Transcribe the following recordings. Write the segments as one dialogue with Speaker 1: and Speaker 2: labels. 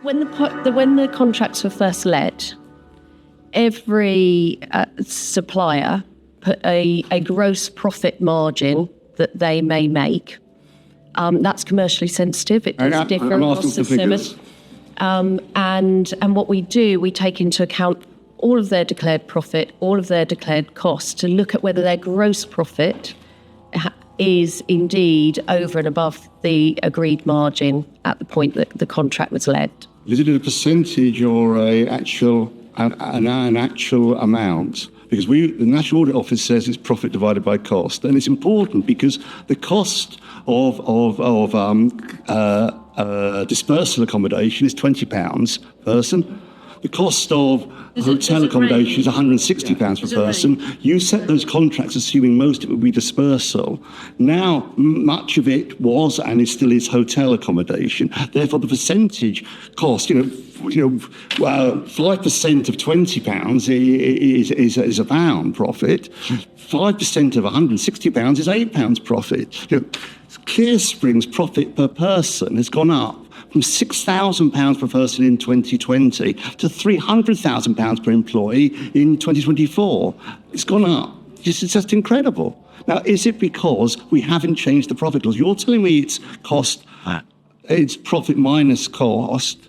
Speaker 1: When the contracts were first let, every supplier put a gross profit margin that they may make. That's commercially sensitive. It does differ across the semis. And what we do, we take into account all of their declared profit, all of their declared costs, to look at whether their gross profit is indeed over and above the agreed margin at the point that the contract was let.
Speaker 2: Is it a percentage or an actual amount? Because the National Audit Office says it's profit divided by cost, and it's important because the cost of dispersal accommodation is £20 per person. The cost of hotel accommodation is £160 per person. You set those contracts assuming most of it would be dispersal. Now, much of it was and still is hotel accommodation. Therefore, the percentage cost, 5% of £20 is £1 profit. 5% of £160 is £8 profit. ClearSpring's profit per person has gone up from £6,000 per person in 2020 to £300,000 per employee in 2024. It's gone up. It's just incredible. Now, is it because we haven't changed the profit clause? You're telling me it's profit minus cost.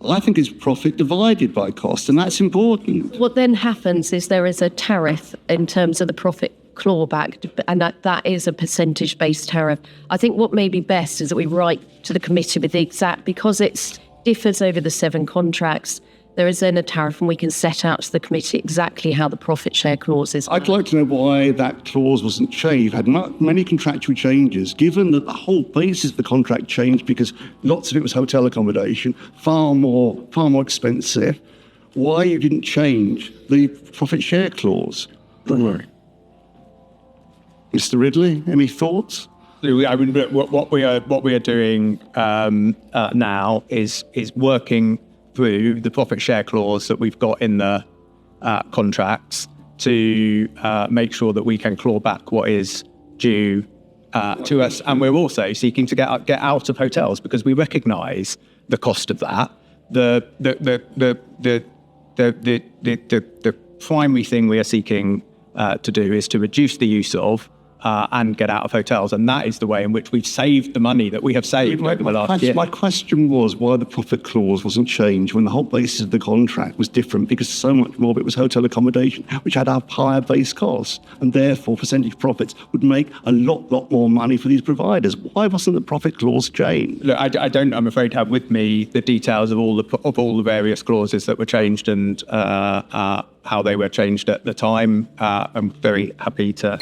Speaker 2: I think it's profit divided by cost, and that's important.
Speaker 1: What then happens is there is a tariff in terms of the profit clawback, and that is a percentage-based tariff. I think what may be best is that we write to the committee with the exact, because it differs over the 7 contracts, there is then a tariff, and we can set out to the committee exactly how the profit share clause is.
Speaker 2: I'd like to know why that clause wasn't changed. Had many contractual changes, given that the whole basis of the contract changed because lots of it was hotel accommodation, far more expensive. Why you didn't change the profit share clause? Don't worry. Mr. Ridley, any thoughts?
Speaker 3: I mean, what we are doing now is working through the profit share clause that we've got in the contracts to make sure that we can claw back what is due to us, and we're also seeking to get out of hotels because we recognise the cost of that. The primary thing we are seeking to do is to reduce the use of and get out of hotels, and that is the way in which we've saved the money that we have saved over the last year.
Speaker 2: My question was why the profit clause wasn't changed when the whole basis of the contract was different, because so much more of it was hotel accommodation, which had a higher base cost, and therefore percentage profits would make a lot more money for these providers. Why wasn't the profit clause changed?
Speaker 3: Look, I don't, I'm afraid, have with me the details of all the various clauses that were changed and how they were changed at the time. I'm very happy to